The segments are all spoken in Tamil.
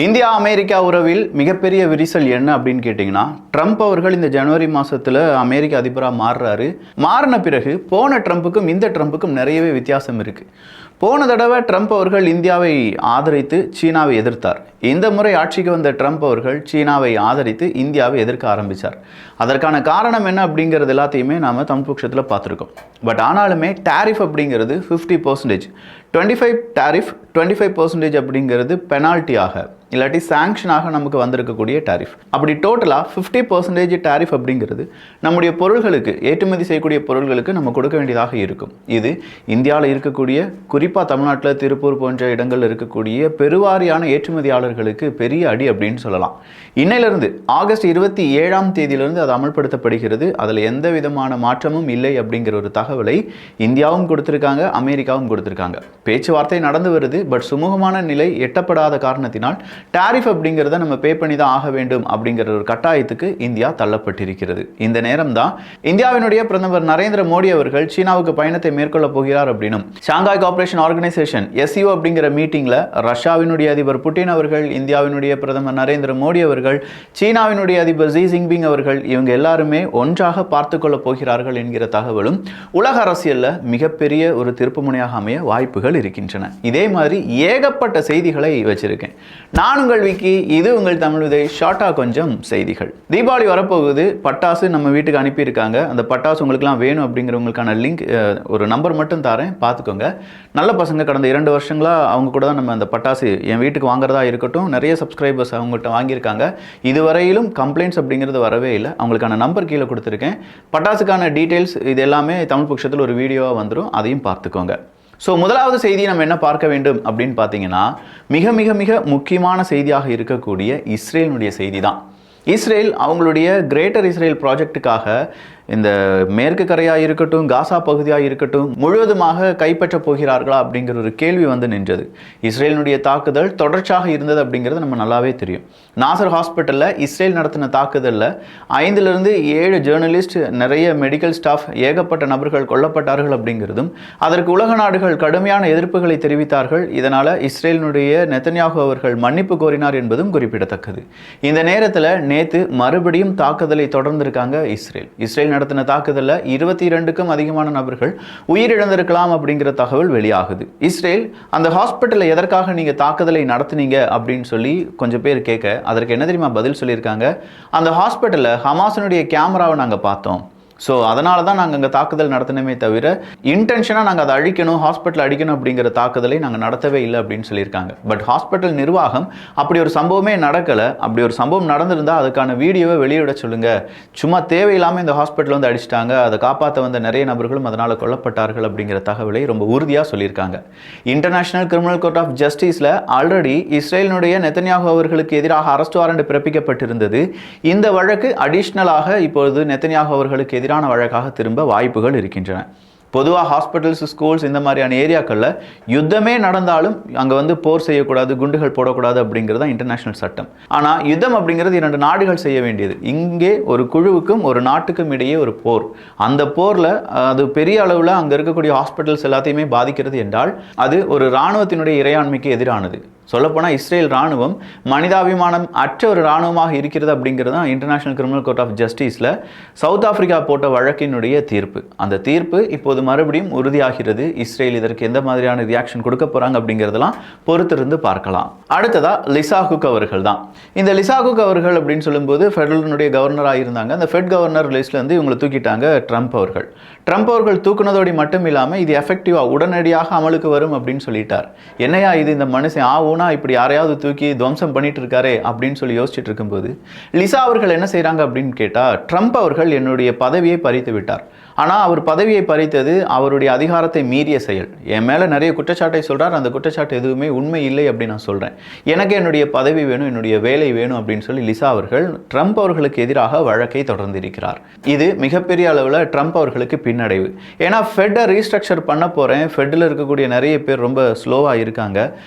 இந்தியா அமெரிக்கா உறவில் மிகப்பெரிய விரிசல் என்ன அப்படின்னு கேட்டிங்கன்னா, ட்ரம்ப் அவர்கள் இந்த ஜனவரி மாதத்தில் அமெரிக்க அதிபராக மாறுறாரு. மாறின பிறகு போன ட்ரம்ப்புக்கும் இந்த ட்ரம்ப்புக்கும் நிறையவே வித்தியாசம் இருக்குது. போன தடவை ட்ரம்ப் அவர்கள் இந்தியாவை ஆதரித்து சீனாவை எதிர்த்தார். இந்த முறை ஆட்சிக்கு வந்த ட்ரம்ப் அவர்கள் சீனாவை ஆதரித்து இந்தியாவை எதிர்க்க ஆரம்பித்தார். அதற்கான காரணம் என்ன அப்படிங்கிறது எல்லாத்தையுமே நாம் தமிழ் பட்சத்தில் பார்த்துருக்கோம். பட் ஆனாலுமே டேரிஃப் அப்படிங்கிறது 50%, 25 டேரிஃப் 25% அப்படிங்கிறது பெனால்ட்டியாக இல்லாட்டி சாங்ஷனாக நமக்கு வந்திருக்கக்கூடிய டேரிஃப். அப்படி டோட்டலாக 50% டேரிஃப் அப்படிங்கிறது நம்முடைய பொருள்களுக்கு, ஏற்றுமதி செய்யக்கூடிய பொருள்களுக்கு நம்ம கொடுக்க வேண்டியதாக இருக்கும். இது இந்தியாவில் இருக்கக்கூடிய, குறிப்பாக தமிழ்நாட்டில் திருப்பூர் போன்ற இடங்களில் இருக்கக்கூடிய பெருவாரியான ஏற்றுமதியாளர்களுக்கு பெரிய அடி அப்படின்னு சொல்லலாம். இன்னையிலிருந்து ஆகஸ்ட் 27ஆம் தேதியிலிருந்து அது அமல்படுத்தப்படுகிறது. அதில் எந்த விதமான மாற்றமும் இல்லை அப்படிங்கிற ஒரு தகவலை இந்தியாவும் கொடுத்துருக்காங்க, அமெரிக்காவும் கொடுத்துருக்காங்க. பேச்சுவார்த்தை நடந்து வருது. பட் சுமூகமான நிலை எட்டப்படாத காரணத்தினால் டாரிஃப் அப்படிங்கிறத நம்ம பே பண்ணி தான் ஆக வேண்டும் அப்படிங்கிற ஒரு கட்டாயத்துக்கு இந்தியா தள்ளப்பட்டிருக்கிறது. இந்த நேரம் தான் இந்தியாவினுடைய பிரதமர் நரேந்திர மோடி அவர்கள் சீனாவுக்கு பயணத்தை மேற்கொள்ள போகிறார் அப்படின்னும், ஷாங்காய் கோஆபரேஷன் ஆர்கனைசேஷன் SCO அப்படிங்கிற மீட்டிங்கில் ரஷ்யாவினுடைய அதிபர் புட்டின் அவர்கள், இந்தியாவினுடைய பிரதமர் நரேந்திர மோடி அவர்கள், சீனாவினுடைய அதிபர் ஜி ஜின்பிங் அவர்கள், இவங்க எல்லாருமே ஒன்றாக பார்த்து கொள்ள போகிறார்கள் என்கிற தகவலும் உலக அரசியலில் மிகப்பெரிய ஒரு திருப்புமுனையாக அமைய வாய்ப்புகள் இருக்கின்றன. இதே மாதிரி ஏகப்பட்ட செய்திகளை வச்சிருக்கேன். நான் உங்கள் விக்கி, இது உங்கள் தமிழ் விதை. ஷார்ட்டாக கொஞ்சம் செய்திகள். தீபாவளி வரப்போகுது. பட்டாசு நம்ம வீட்டுக்கு அனுப்பியிருக்காங்க. அந்த பட்டாசு உங்களுக்குலாம் வேணும் அப்படிங்கிறவங்களுக்கான லிங்க், ஒரு நம்பர் மட்டும் தரேன், பார்த்துக்கோங்க. நல்ல பசங்க, கடந்த 2 வருஷங்களாக அவங்க கூட தான் நம்ம அந்த பட்டாசு என் வீட்டுக்கு வாங்குறதா இருக்கட்டும், நிறைய சப்ஸ்கிரைபர்ஸ் அவங்ககிட்ட வாங்கியிருக்காங்க. இதுவரையிலும் கம்ப்ளைண்ட்ஸ் அப்படிங்கிறது வரவே இல்லை. அவங்களுக்கான நம்பர் கீழே கொடுத்துருக்கேன். பட்டாசுக்கான டீட்டெயில்ஸ் இது எல்லாமே தமிழ் பட்சத்தில் ஒரு வீடியோவாக வந்துடும், அதையும் பார்த்துக்கோங்க. ஸோ முதலாவது செய்தி நம்ம என்ன பார்க்க வேண்டும் அப்படின்னு பார்த்தீங்கன்னா, மிக மிக மிக முக்கியமான செய்தியாக இருக்கக்கூடிய இஸ்ரேலினுடைய செய்தி தான். இஸ்ரேல் அவங்களுடைய கிரேட்டர் இஸ்ரேல் ப்ராஜெக்டுக்காக இந்த மேற்கு கரையாக இருக்கட்டும், காசா பகுதியாக இருக்கட்டும், முழுவதுமாக கைப்பற்ற போகிறார்களா அப்படிங்கிற ஒரு கேள்வி வந்து நின்றது. இஸ்ரேலினுடைய தாக்குதல் தொடர்ச்சியாக இருந்தது அப்படிங்கிறது நம்ம நல்லாவே தெரியும். நாசர் ஹாஸ்பிட்டலில் இஸ்ரேல் நடத்தின தாக்குதலில் 5லிருந்து 7 ஜேர்னலிஸ்ட், நிறைய மெடிக்கல் ஸ்டாஃப், ஏகப்பட்ட நபர்கள் கொல்லப்பட்டார்கள் அப்படிங்கிறதும், அதற்கு உலக நாடுகள் கடுமையான எதிர்ப்புகளை தெரிவித்தார்கள். இதனால் இஸ்ரேலினுடைய நெத்தன்யாகு அவர்கள் மன்னிப்பு கோரினார் என்பதும் குறிப்பிடத்தக்கது. இந்த நேரத்தில் நேற்று மறுபடியும் தாக்குதலை தொடர்ந்திருக்காங்க இஸ்ரேல் நடத்தின தாக்குதலில் 22க்கும் அதிகமான நபர்கள் உயிரிழந்திருக்கலாம் அப்படிங்கிற தகவல் வெளியாகுது. இஸ்ரேல் அந்த ஹாஸ்பிட்டலில் எதற்காக நீங்கள் தாக்குதலை நடத்துனீங்க அப்படின்னு சொல்லி கொஞ்சம் பேர் கேட்க, அதற்கு என்ன தெரியுமா பதில் சொல்லியிருக்காங்க? அந்த ஹாஸ்பிட்டலில் ஹமாஸினுடைய கேமராவை நாங்கள் பார்த்தோம். ஸோ அதனால தான் நாங்கள் அங்கே தாக்குதல் நடத்தினமே தவிர இன்டென்ஷனாக நாங்கள் அதை அழிக்கணும், ஹாஸ்பிட்டல் அடிக்கணும் அப்படிங்கிற தாக்குதலை நாங்கள் நடத்தவே இல்லை அப்படின்னு சொல்லியிருக்காங்க. பட் ஹாஸ்பிட்டல் நிர்வாகம் அப்படி ஒரு சம்பவமே நடக்கலை. அப்படி ஒரு சம்பவம் நடந்திருந்தால் அதுக்கான வீடியோவை வெளியிட சொல்லுங்கள். சும்மா தேவையில்லாமல் இந்த ஹாஸ்பிட்டல் வந்து அடிச்சிட்டாங்க, அதை காப்பாற்ற வந்த நிறைய நபர்களும் அதனால் கொல்லப்பட்டார்கள் அப்படிங்கிற தகவலை ரொம்ப உறுதியாக சொல்லியிருக்காங்க. இன்டர்நேஷனல் கிரிமினல் கோர்ட் ஆஃப் ஜஸ்டிஸில் ஆல்ரெடி இஸ்ரேலினுடைய நெத்தன்யாகு அவர்களுக்கு எதிராக அரெஸ்ட் வாரண்ட் பிறப்பிக்கப்பட்டிருந்தது. இந்த வழக்கு அடிஷ்னலாக இப்பொழுது நெத்தன்யாகு அவர்களுக்கு எதிரான வழக்காக திரும்ப வாய்ப்புகள் இருக்கின்றன. பொதுவாக ஹாஸ்பிட்டல்ஸ், ஸ்கூல்ஸ் இந்த மாதிரியான ஏரியாக்களில் யுத்தமே நடந்தாலும் அங்கே வந்து போர் செய்யக்கூடாது, குண்டுகள் போடக்கூடாது அப்படிங்கிறது தான் இன்டர்நேஷனல் சட்டம். ஆனால் யுத்தம் அப்படிங்கிறது 2 நாடுகள் செய்ய வேண்டியது. இங்கே ஒரு குழுவுக்கும் ஒரு நாட்டுக்கும் இடையே ஒரு போர். அந்த போரில் அது பெரிய அளவில் அங்கே இருக்கக்கூடிய ஹாஸ்பிட்டல்ஸ் எல்லாத்தையுமே பாதிக்கிறது என்றால் அது ஒரு இராணுவத்தினுடைய இறையாண்மைக்கு எதிரானது. சொல்லப்போனால் இஸ்ரேல் இராணுவம் மனிதாபிமானம் அற்ற ஒரு இராணுவமாக இருக்கிறது அப்படிங்கிறது தான் இன்டர்நேஷனல் கிரிமினல் கோர்ட் ஆஃப் ஜஸ்டிஸில் சவுத் ஆப்பிரிக்கா போட்ட வழக்கினுடைய தீர்ப்பு. அந்த தீர்ப்பு இப்போது மறுபடியும் உறுதியாகிறது. இஸ்ரேல் இதற்கு எந்த மாதிரியான ரியாக்ஷன் கொடுக்க போகிறாங்க அப்படிங்கிறதெல்லாம் பொறுத்திருந்து பார்க்கலாம். அடுத்ததாக லிசா குக் அவர்கள் தான். இந்த லிசா குக் அவர்கள் அப்படின்னு சொல்லும்போது ஃபெடரலுடைய கவர்னராக இருந்தாங்க. அந்த ஃபெட் கவர்னர் லிஸ்ட்லேருந்து இவங்களை தூக்கிட்டாங்க ட்ரம்ப் அவர்கள். ட்ரம்ப் அவர்கள் தூக்குனதோடு மட்டும் இல்லாமல் இது எஃபெக்டிவாக உடனடியாக அமலுக்கு வரும் அப்படின்னு சொல்லிட்டார். என்னையா இது, இந்த மனுஷன் ஆவுனா இப்படி யாரையாவது தூக்கி துவம்சம் பண்ணிட்டு இருக்காரே அப்படின்னு சொல்லி யோசிச்சுட்டு இருக்கும்போது லிசா அவர்கள் என்ன செய்கிறாங்க அப்படின்னு கேட்டால், ட்ரம்ப் அவர்கள் என்னுடைய பதவியை பறித்து விட்டார். ஆனால் அவர் பதவியை பறித்தது அவருடைய அதிகாரத்தை மீறிய செயல். என் மேலே நிறைய குற்றச்சாட்டை சொல்கிறார். அந்த குற்றச்சாட்டு எதுவுமே உண்மை இல்லை அப்படின்னு நான் சொல்கிறேன். எனக்கு என்னுடைய பதவி வேணும், என்னுடைய வேலை வேணும் அப்படின்னு சொல்லி லிசா அவர்கள் ட்ரம்ப் அவர்களுக்கு எதிராக வழக்கை தொடர்ந்திருக்கிறார். இது மிகப்பெரிய அளவில் ட்ரம்ப் அவர்களுக்கு பின்னடைவு. ஏன்னா ஃபெட்டை ரீஸ்ட்ரக்சர் பண்ண போகிறேன், ஃபெட்டில் இருக்கக்கூடிய நிறைய பேர் ரொம்ப ஸ்லோவாக இருக்காங்க,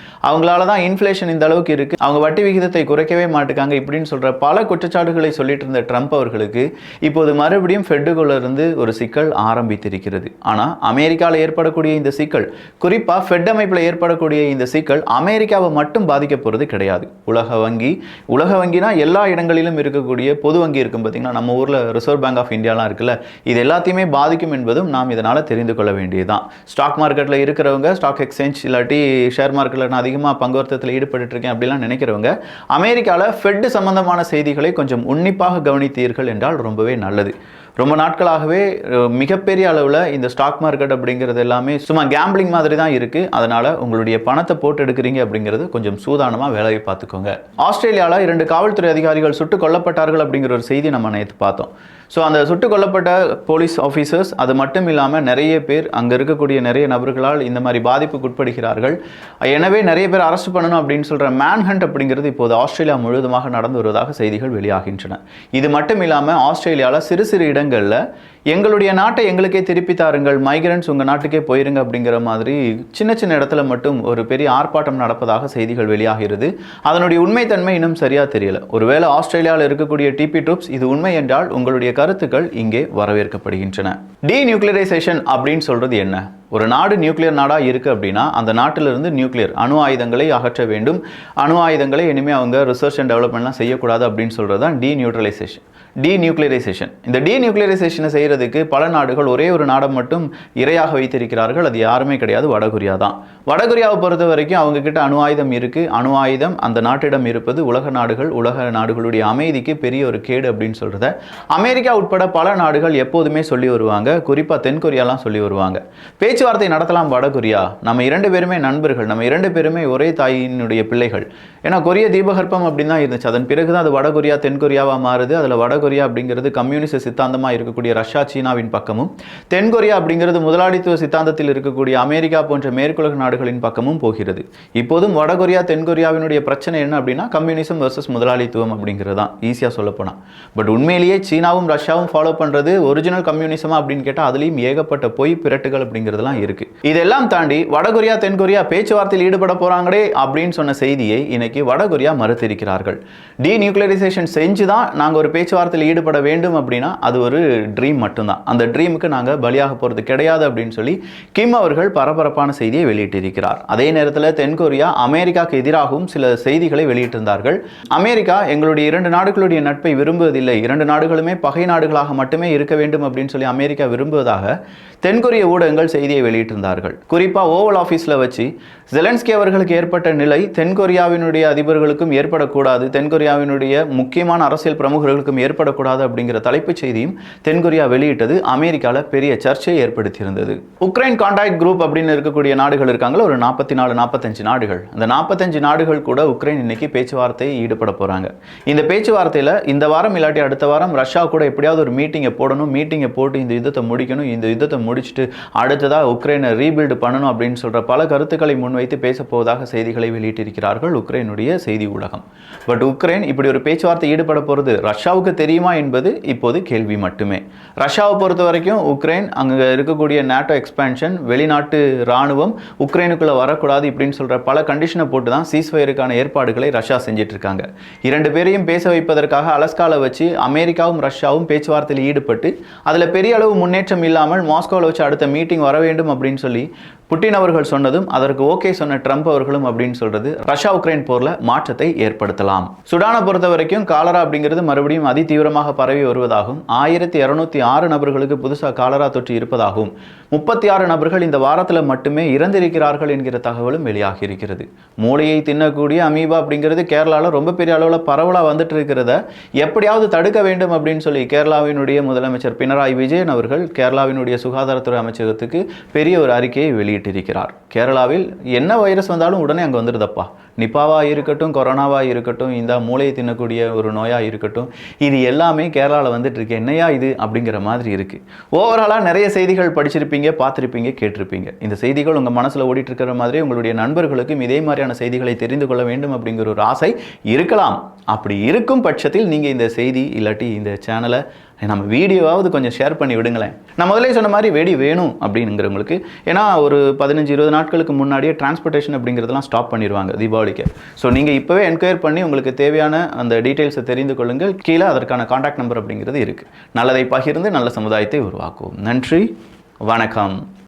அவங்களால தான் இன்ஃப்ளேஷன் இந்த அளவுக்கு இருக்குது, அவங்க வட்டி விகிதத்தை குறைக்கவே மாட்டுக்காங்க இப்படின்னு சொல்கிற பல குற்றச்சாட்டுகளை சொல்லிட்டு இருந்த ட்ரம்ப் அவர்களுக்கு இப்போது மறுபடியும் ஃபெட்டுக்குள்ள இருந்து ஒரு சிக்கல் சிக்கல் ஆரம்பித்திருக்கிறது. ஆனால் அமெரிக்காவில் ஏற்படக்கூடிய இந்த சிக்கல், குறிப்பாக ஃபெட் அமைப்பில் ஏற்படக்கூடிய இந்த சிக்கல் அமெரிக்காவை மட்டும் பாதிக்க போகிறது கிடையாது. உலக வங்கினா எல்லா இடங்களிலும் இருக்கக்கூடிய பொது வங்கி இருக்கும் பார்த்தீங்கன்னா, நம்ம ஊரில் ரிசர்வ் பேங்க் ஆஃப் இந்தியாலாம் இருக்குல்ல, இது எல்லாத்தையுமே பாதிக்கும் என்பதும் நாம் இதனால் தெரிந்து கொள்ள வேண்டியதுதான். ஸ்டாக் மார்க்கெட்டில் இருக்கிறவங்க, ஸ்டாக் எக்ஸ்சேஞ்ச் இல்லாட்டி ஷேர் மார்க்கெட்டில் நான் அதிகமாக பங்குவர்த்தத்தில் ஈடுபட்டு இருக்கேன் அப்படிலாம் நினைக்கிறவங்க, அமெரிக்காவில் ஃபெட் சம்பந்தமான செய்திகளை கொஞ்சம் உன்னிப்பாக கவனித்தீர்கள் என்றால் ரொம்பவே நல்லது. ரொம்ப நாட்களாகவே மிகப்பெரிய அளவில் இந்த ஸ்டாக் மார்க்கெட் அப்படிங்கிறது எல்லாமே சும்மா கேம்பிளிங் மாதிரி தான் இருக்குது. அதனால் உங்களுடைய பணத்தை போட்டு எடுக்கிறீங்க அப்படிங்கிறது கொஞ்சம் சூதானமாக வேலையை பார்த்துக்கோங்க. ஆஸ்திரேலியாவில் 2 காவல்துறை அதிகாரிகள் சுட்டுக் கொல்லப்பட்டார்கள் அப்படிங்கிற ஒரு செய்தி நம்ம நேற்று பார்த்தோம். ஸோ அந்த சுட்டுக் கொல்லப்பட்ட போலீஸ் ஆஃபீஸர்ஸ், அது மட்டும் இல்லாமல் நிறைய பேர் அங்கே இருக்கக்கூடிய நிறைய நபர்களால் இந்த மாதிரி பாதிப்புக்கு உட்படுகிறார்கள். எனவே நிறைய பேர் அரெஸ்ட் பண்ணணும் அப்படின்னு சொல்கிற மேன்ஹண்ட் அப்படிங்கிறது இப்போது ஆஸ்திரேலியா முழுவதுமாக நடந்து வருவதாக செய்திகள் வெளியாகின்றன. இது மட்டும் இல்லாமல் ஆஸ்திரேலியாவில் சிறு சிறு இடங்களில் எங்களுடைய நாட்டை எங்களுக்கே திருப்பி தாருங்கள், மைக்ரன்ட்ஸ் உங்கள் நாட்டுக்கே போயிருங்க அப்படிங்கிற மாதிரி சின்ன சின்ன இடத்துல மட்டும் ஒரு பெரிய ஆர்ப்பாட்டம் நடப்பதாக செய்திகள் வெளியாகிறது. அதனுடைய உண்மைத்தன்மை இன்னும் சரியாக தெரியல. ஒருவேளை ஆஸ்திரேலியாவில் இருக்கக்கூடிய டிபி ட்ரூப்ஸ் இது உண்மை என்றால் உங்களுடைய கருத்துக்கள் இங்கே வரவேற்கப்படுகின்றன. டீநியூக்ளியரைசேஷன் அப்படின்னு சொல்றது என்ன? ஒரு நாடு நியூக்ளியர் நாடாக இருக்குது அப்படின்னா அந்த நாட்டிலிருந்து நியூக்ளியர் அணு ஆயுதங்களை அகற்ற வேண்டும். அணு ஆயுதங்களை இனிமேல் அவங்க ரிசர்ச் அண்ட் டெவலப்மெண்ட்லாம் செய்யக்கூடாது அப்படின்னு சொல்கிறது தான் டீநியூக்ளியரைசேஷன். இந்த டீநியூக்ளியரைசேஷனை செய்கிறதுக்கு பல நாடுகள் ஒரே ஒரு நாடை மட்டும் இரையாக வைத்திருக்கிறார்கள். அது யாருமே கிடையாது, வடகொரியா தான். வடகொரியாவை பொறுத்த வரைக்கும் அவங்க கிட்ட அணு ஆயுதம் இருக்குது. அணு ஆயுதம் அந்த நாட்டிடம் இருப்பது உலக நாடுகளுடைய அமைதிக்கு பெரிய ஒரு கேடு அப்படின்னு சொல்கிறத அமெரிக்கா உட்பட பல நாடுகள் எப்போதுமே சொல்லி வருவாங்க. குறிப்பாக தென்கொரியாலாம் சொல்லி வருவாங்க. பேச்சுவார்த்தை நடத்தலாம் வடகொரியா, நம்ம 2 பேருமே நண்பர்கள், நம்ம 2 பேருமே ஒரே தாயினுடைய பிள்ளைகள். ஏன்னா கொரிய தீபகற்பம் அப்படின்னு தான் இருந்துச்சு. அதன் பிறகு தான் அது வடகொரியா தென்கொரியாவாக மாறுது. அதில் வடகொரியா அப்படிங்கிறது கம்யூனிஸ்ட் சித்தாந்தமாக இருக்கக்கூடிய ரஷ்யா சீனாவின் பக்கமும், தென்கொரியா அப்படிங்கிறது முதலாளித்துவ சித்தாந்தத்தில் இருக்கக்கூடிய அமெரிக்கா போன்ற மேற்குலக நாடுகளின் பக்கமும் போகிறது. இப்போதும் வடகொரியா தென்கொரியாவினுடைய பிரச்சனை என்ன அப்படின்னா கம்யூனிசம் வர்சஸ் முதலாளித்துவம் அப்படிங்கிறது தான், ஈஸியாக சொல்லப்போனால். பட் உண்மையிலேயே சீனாவும் ரஷ்யாவும் ஃபாலோ பண்ணுறது ஒரிஜினல் கம்யூனிசமா அப்படின்னு கேட்டால் அதுலேயும் ஏகப்பட்ட பொய் பிரட்டுகள் அப்படிங்கிறதுலாம் இருக்கு. இதெல்லாம் தாண்டி வடகொரியா தென்கொரியா பேச்சுவார்த்தையில் ஈடுபட போறாங்களே அப்படின்னு சொன்ன செய்தியை இன்னைக்கு வடகொரியா மறுத்திருக்கிறார்கள். டீநியூக்ளியரைசேஷன் செஞ்சு தான் நாங்கள் ஒரு பேச்சுவார்த்தையில் ஈடுபட வேண்டும் அப்படின்னா அது ஒரு ட்ரீம் மட்டும்தான். அந்த ட்ரீமுக்கு நாங்கள் பலியாக போகிறது கிடையாது அப்படின்னு சொல்லி கிம் அவர்கள் பரபரப்பான செய்தியை வெளியிட்டிருக்கிறார். அதே நேரத்தில் தென்கொரியா அமெரிக்காவுக்கு எதிராகவும் சில செய்திகளை வெளியிட்டிருந்தார்கள். அமெரிக்கா எங்களுடைய 2 நாடுகளுடைய நட்பை விரும்புவதில்லை, 2 நாடுகளுமே பகை நாடுகளாக மட்டுமே இருக்க வேண்டும் அப்படின்னு சொல்லி அமெரிக்கா விரும்புவதாக தென்கொரிய ஊடகங்கள் செய்தியை வெளியிட்டிருந்தார்கள். குறிப்பாக ஓவல் ஆஃபீஸில் வச்சு ஜெலன்ஸ்கி அவர்களுக்கு ஏற்பட்ட நிலை தென்கொரியாவினுடைய அதிபர்களுக்கும் ஏற்படக்கூடாது, தென்கொரியாவினுடைய முக்கியமான அரசியல் பிரமுகர்களுக்கும் ஏற்படக்கூடாது அப்படிங்கிற தலைப்புச் செய்தியும் தென்கொரியா வெளியிட்டது அமெரிக்காவில் பெரிய சர்ச்சையை ஏற்படுத்தியிருந்தது. உக்ரைன் கான்டாக்ட் குரூப் அப்படின்னு இருக்கக்கூடிய நாடுகள் இருக்காங்களா, ஒரு 44-45 நாடுகள். அந்த 45 நாடுகள் கூட உக்ரைன் இன்னைக்கு பேச்சுவார்த்தை ஈடுபட போகிறாங்க. இந்த பேச்சுவார்த்தையில் இந்த வாரம் இல்லாட்டி அடுத்த வாரம் ரஷ்யா கூட எப்படியாவது ஒரு மீட்டிங்கை போடணும், மீட்டிங்கை போட்டு இந்த யுத்தத்தை முடிக்கணும், இந்த யுத்தத்தை முடிச்சுட்டு அடுத்ததாக உக்ரைனை ரீபில்டு பண்ணணும் அப்படின்னு சொல்கிற பல கருத்துக்களை முன்வைத்து பேசப்போவதாக செய்திகளை வெளியிட்டிருக்கிறார்கள் உக்ரைனுடைய செய்தி ஊடகம். பட் உக்ரைன் இப்படி ஒரு பேச்சுவார்த்தை ஈடுபட போகிறது ரஷ்யாவுக்கு தெரியுமா என்பது இப்போது கேள்வி மட்டுமே. ரஷ்யாவை பொறுத்த வரைக்கும் உக்ரைன் அங்கே இருக்கக்கூடிய நேட்டோ எக்ஸ்பேன்ஷன், வெளிநாட்டு இராணுவம் உக்ரைனுக்குள்ளே வரக்கூடாது இப்படின்னு சொல்கிற பல கண்டிஷனை போட்டு தான் சீஸ்ஃபயருக்கான ஏற்பாடுகளை ரஷ்யா செஞ்சிட்டு இருக்காங்க. 2 பேரையும் பேச வைப்பதற்காக அலஸ்காவில் வச்சு அமெரிக்காவும் ரஷ்யாவும் பேச்சுவார்த்தையில் ஈடுபட்டு அதில் பெரிய அளவு முன்னேற்றம் இல்லாமல் மாஸ்கோவில் வச்சு அடுத்த மீட்டிங் வர வேண்டும் அப்படின்னு சொல்லி புட்டின் அவர்கள் சொன்னதும் அதற்கு ஓகே சொன்ன ட்ரம்ப் அவர்களும் அப்படின்னு சொல்றது ரஷ்யா உக்ரைன் போர்ல மாற்றத்தை ஏற்படுத்தலாம். சுடானை பொறுத்த வரைக்கும் காலரா அப்படிங்கிறது மறுபடியும் அதிதீவிரமாக பரவி வருவதாகவும் 1206 நபர்களுக்கு புதுசாக காலரா தொற்று இருப்பதாகவும் 36 நபர்கள் இந்த வாரத்தில் மட்டுமே இறந்திருக்கிறார்கள் என்கிற தகவலும் வெளியாகி இருக்கிறது. மூளையை தின்னக்கூடிய அமீபா அப்படிங்கிறது கேரளாவில் ரொம்ப பெரிய அளவில் பரவலாக வந்துட்டு இருக்கிறத எப்படியாவது தடுக்க வேண்டும் அப்படின்னு சொல்லி கேரளாவினுடைய முதலமைச்சர் பினராயி விஜயன் அவர்கள் கேரளாவினுடைய சுகாதாரத்துறை அமைச்சகத்துக்கு பெரிய ஒரு அறிக்கையை வெளியிட்டிருக்கிறார். கேரளாவில் என்ன வைரஸ் வந்தாலும் உடனே அங்கே வந்துடுதப்பா, நிப்பாவாக இருக்கட்டும், கொரோனாவாக இருக்கட்டும், இந்த மூளையை தின்னக்கூடிய ஒரு நோயாக இருக்கட்டும், இது எல்லாமே கேரளாவில் வந்துட்டு இருக்கு, என்னையா இது அப்படிங்கிற மாதிரி இருக்குது. ஓவராலாக நிறைய செய்திகள் படிச்சிருப்பீங்க. படிச்சிருப்பீங்க, பார்த்துருப்பீங்க, கேட்டிருப்பீங்க. இந்த செய்திகள் உங்கள் மனசில் ஓடிட்டு இருக்கிற மாதிரி உங்களுடைய நண்பர்களுக்கும் இதே மாதிரியான செய்திகளை தெரிந்து கொள்ள வேண்டும் அப்படிங்கிற ஒரு ஆசை இருக்கலாம். அப்படி இருக்கும் பட்சத்தில் நீங்கள் இந்த செய்தி இல்லாட்டி இந்த சேனலை நம்ம வீடியோவாவது கொஞ்சம் ஷேர் பண்ணி விடுங்களேன். நான் முதலே சொன்ன மாதிரி வெடி வேணும் அப்படிங்கிறவங்களுக்கு, ஏன்னா ஒரு 15-20 நாட்களுக்கு முன்னாடியே டிரான்ஸ்போர்ட்டேஷன் அப்படிங்கிறதெல்லாம் ஸ்டாப் பண்ணிடுவாங்க தீபாவளிக்கு. ஸோ நீங்கள் இப்போவே என்கொயர் பண்ணி உங்களுக்கு தேவையான அந்த டீட்டெயில்ஸை தெரிந்து கொள்ளுங்கள். கீழே அதற்கான கான்டாக்ட் நம்பர் அப்படிங்கிறது இருக்குது. நல்லதை பகிர்ந்து நல்ல சமுதாயத்தை உருவாக்குவோம். நன்றி, வணக்கம்.